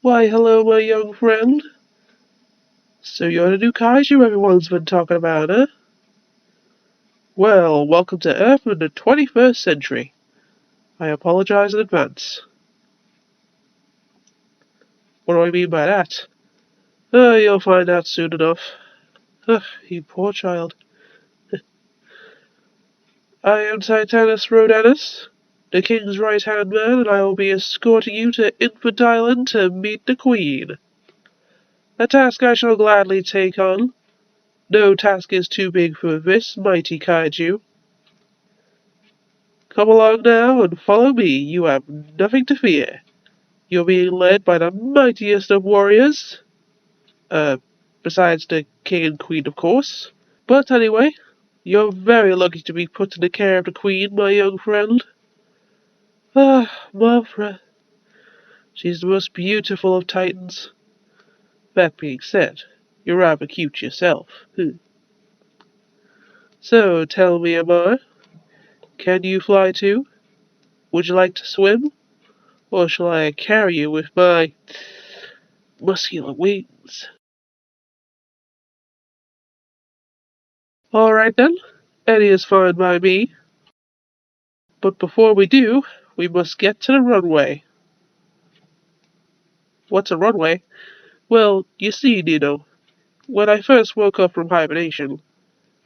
Why, hello, my young friend. So you're the new kaiju everyone's been talking about, eh? Well, welcome to Earth in the 21st century. I apologize in advance. What do I mean by that? You'll find out soon enough. You poor child. I am Titanus Rodanus, the king's right-hand man, and I will be escorting you to Infant Island to meet the queen. A task I shall gladly take on. No task is too big for this mighty kaiju. Come along now and follow me. You have nothing to fear. You're being led by the mightiest of warriors. Uh, besides the king and queen, of course. But anyway, you're very lucky to be put in the care of the queen, my young friend. Mothra. She's the most beautiful of titans. That being said, you're rather cute yourself. So, tell me, Amar, can you fly too? Would you like to swim? Or shall I carry you with my muscular wings? Alright then, Eddie is fine by me. But before we do, we must get to the runway. What's a runway? Well, you see, Nino, when I first woke up from hibernation,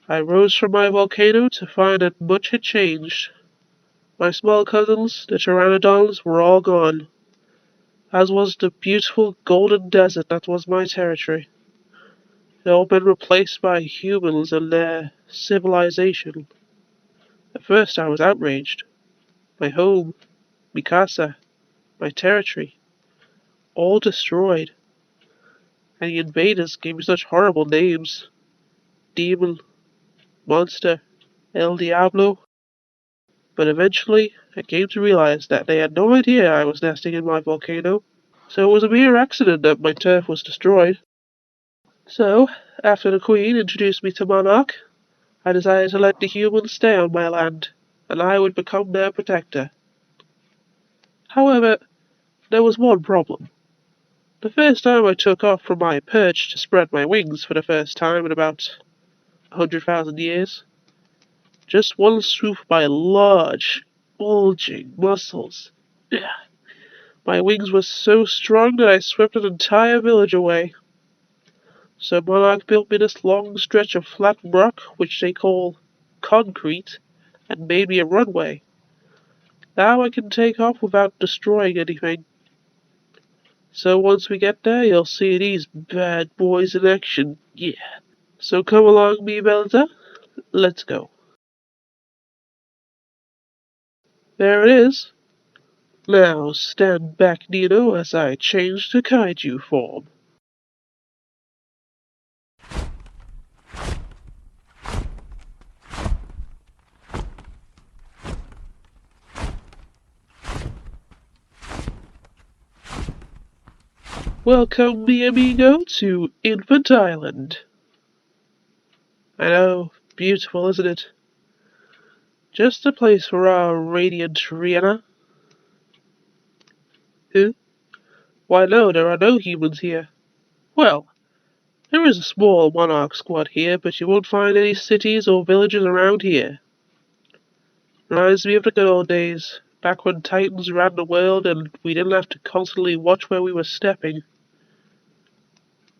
I rose from my volcano to find that much had changed. My small cousins, the pteranodons, were all gone, as was the beautiful golden desert that was my territory. It had all been replaced by humans and their civilization. At first I was outraged. My home, mi casa, my territory, all destroyed. And the invaders gave me such horrible names. Demon, Monster, El Diablo. But eventually, I came to realize that they had no idea I was nesting in my volcano. So it was a mere accident that my turf was destroyed. So, after the Queen introduced me to Monarch, I decided to let the humans stay on my land, and I would become their protector. However, there was one problem. The first time I took off from my perch to spread my wings for the first time in about 100,000 years, just one swoop by large, bulging muscles. My wings were so strong that I swept an entire village away. So Monarch built me this long stretch of flat rock, which they call concrete, and made me a runway. Now I can take off without destroying anything. So once we get there, you'll see these bad boys in action. Yeah. So come along, me Belza. Let's go. There it is. Now stand back, Nino, as I change to kaiju form. Welcome, mi amigo, to Infant Island. I know, beautiful, isn't it? Just a place for our radiant Rihanna. Who? Why no, there are no humans here. Well, there is a small monarch squad here, but you won't find any cities or villages around here. Reminds me of the good old days, back when titans ran the world and we didn't have to constantly watch where we were stepping.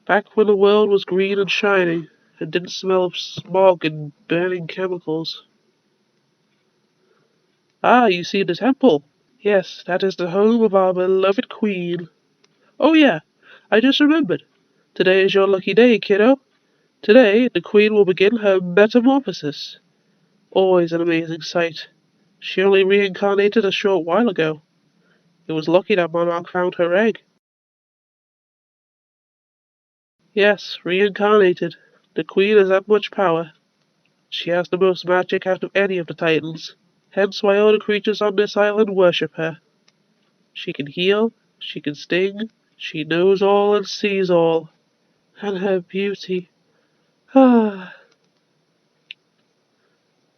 Back when the world was green and shining, and didn't smell of smog and burning chemicals. Ah, you see the temple. Yes, that is the home of our beloved queen. Oh yeah, I just remembered. Today is your lucky day, kiddo. Today, the queen will begin her metamorphosis. Always an amazing sight. She only reincarnated a short while ago. It was lucky that Monarch found her egg. Yes, reincarnated. The queen has that much power. She has the most magic out of any of the titans. Hence why all the creatures on this island worship her. She can heal, she can sting, she knows all and sees all. And her beauty. Ah.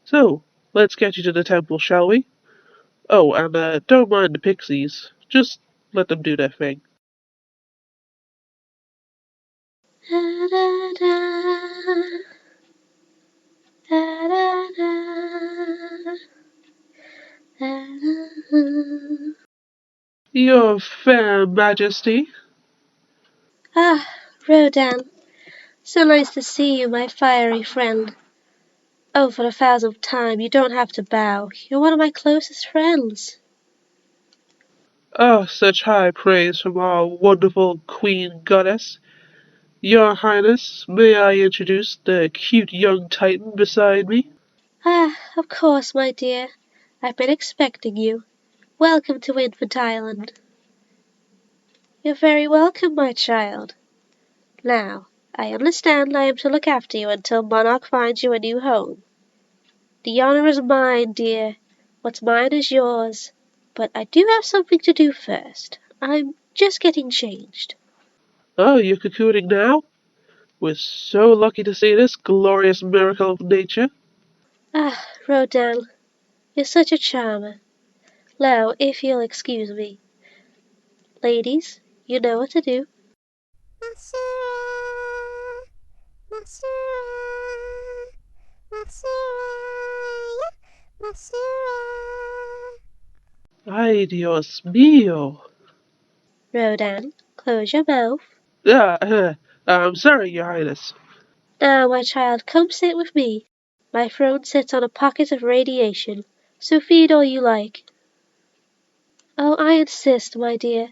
So, let's get you to the temple, shall we? Oh, and don't mind the pixies. Just let them do their thing. da da. Da da da. Da da. Your fair majesty. Ah, Rodan, so nice to see you, my fiery friend. Oh, for the 1000th time, you don't have to bow. You're one of my closest friends. Oh, such high praise from our wonderful queen goddess. Your Highness, may I introduce the cute young titan beside me? Ah, of course, my dear. I've been expecting you. Welcome to Infant Island. You're very welcome, my child. Now, I understand I am to look after you until Monarch finds you a new home. The honor is mine, dear. What's mine is yours. But I do have something to do first. I'm just getting changed. Oh, you're cocooning now? We're so lucky to see this glorious miracle of nature. Ah, Rodan, you're such a charmer. Now, if you'll excuse me. Ladies, you know what to do. Mothra, Mothra, Mothra, Mothra. Ay, Dios mío. Rodan, close your mouth. I'm sorry, Your Highness. Now, my child, come sit with me. My throne sits on a pocket of radiation, so feed all you like. Oh, I insist, my dear.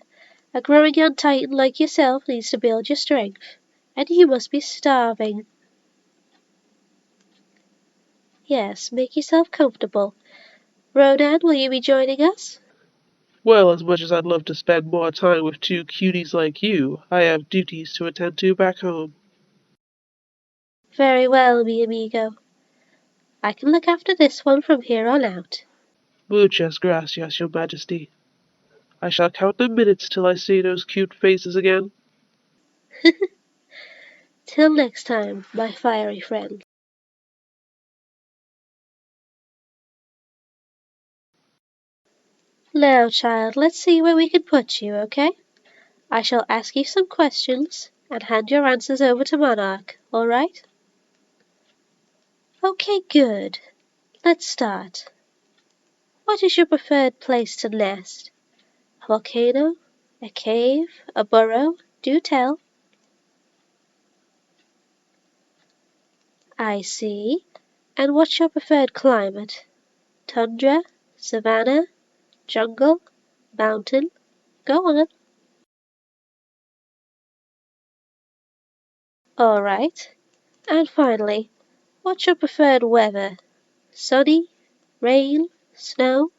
A growing young titan like yourself needs to build your strength, and you must be starving. Yes, make yourself comfortable. Rodan, will you be joining us? Well, as much as I'd love to spend more time with two cuties like you, I have duties to attend to back home. Very well, mi amigo. I can look after this one from here on out. Muchas gracias, Your Majesty. I shall count the minutes till I see those cute faces again. Till next time, my fiery friend. Now, child, let's see where we can put you, okay? I shall ask you some questions and hand your answers over to Monarch, alright? Okay, good. Let's start. What is your preferred place to nest? A volcano? A cave? A burrow? Do tell. I see. And what's your preferred climate? Tundra? Savanna? Jungle? Mountain? Go on. Alright. And finally, what's your preferred weather? Sunny? Rain? Snow?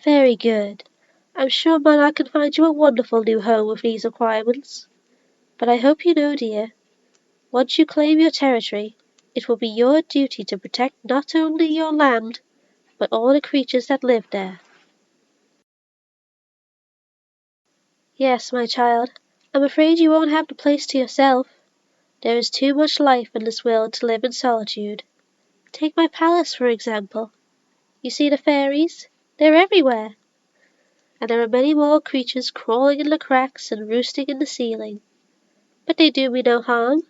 Very good. I'm sure Monarch can find you a wonderful new home with these requirements. But I hope you know, dear, once you claim your territory, it will be your duty to protect not only your land, but all the creatures that live there. Yes, my child, I'm afraid you won't have the place to yourself. There is too much life in this world to live in solitude. Take my palace, for example. You see the fairies? They're everywhere. And there are many more creatures crawling in the cracks and roosting in the ceiling. But they do me no harm.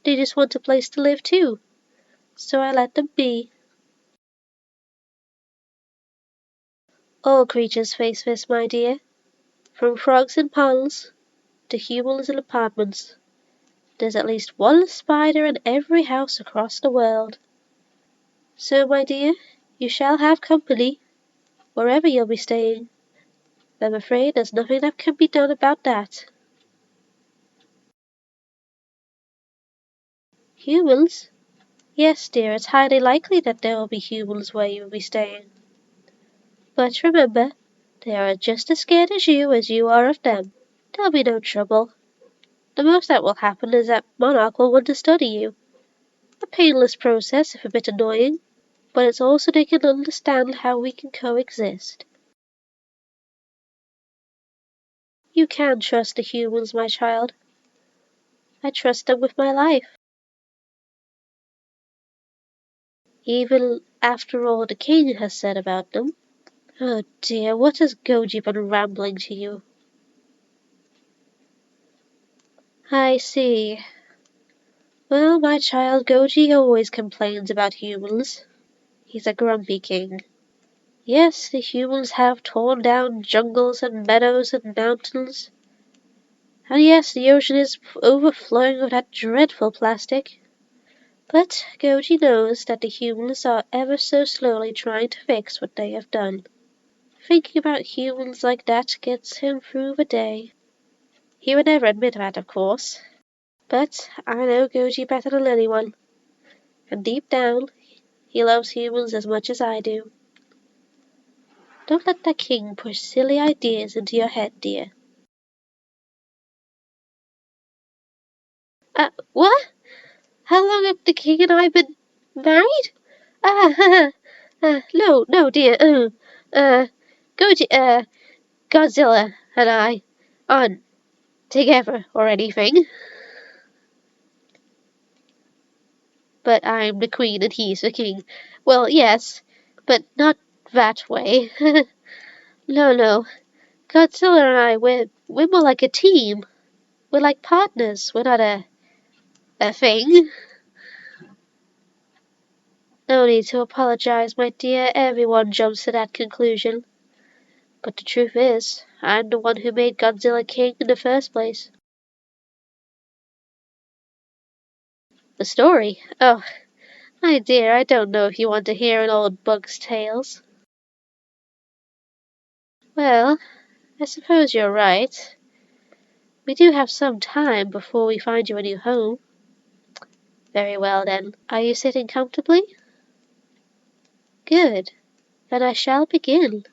They just want a place to live too. So I let them be. All creatures face this, my dear. From frogs in ponds to humans in apartments. There's at least one spider in every house across the world. So, my dear, you shall have company, wherever you'll be staying. I'm afraid there's nothing that can be done about that. Humans? Yes, dear, it's highly likely that there will be humans where you will be staying. But remember, they are just as scared as you are of them. There'll be no trouble. The most that will happen is that Monarch will want to study you. A painless process, if a bit annoying, but it's also they can understand how we can coexist. You can trust the humans, my child. I trust them with my life. Even after all the king has said about them. Oh dear, what has Goji been rambling to you? I see. Well, my child Goji always complains about humans. He's a grumpy king. Yes, the humans have torn down jungles and meadows and mountains. And yes, the ocean is overflowing with that dreadful plastic. But Goji knows that the humans are ever so slowly trying to fix what they have done. Thinking about humans like that gets him through the day. He would never admit that, of course. But I know Goji better than anyone. And deep down, he loves humans as much as I do. Don't let the king push silly ideas into your head, dear. What? How long have the king and I been married? No, dear. Goji, Godzilla and I aren't together or anything. But I'm the queen and he's the king. Well, yes, but not that way. No. Godzilla and I, we're more like a team. We're like partners. We're not a thing. No need to apologize, my dear. Everyone jumps to that conclusion. But the truth is, I'm the one who made Godzilla king in the first place. The story? Oh, my dear, I don't know if you want to hear an old bug's tales. Well, I suppose you're right. We do have some time before we find you a new home. Very well then. Are you sitting comfortably? Good. Then I shall begin.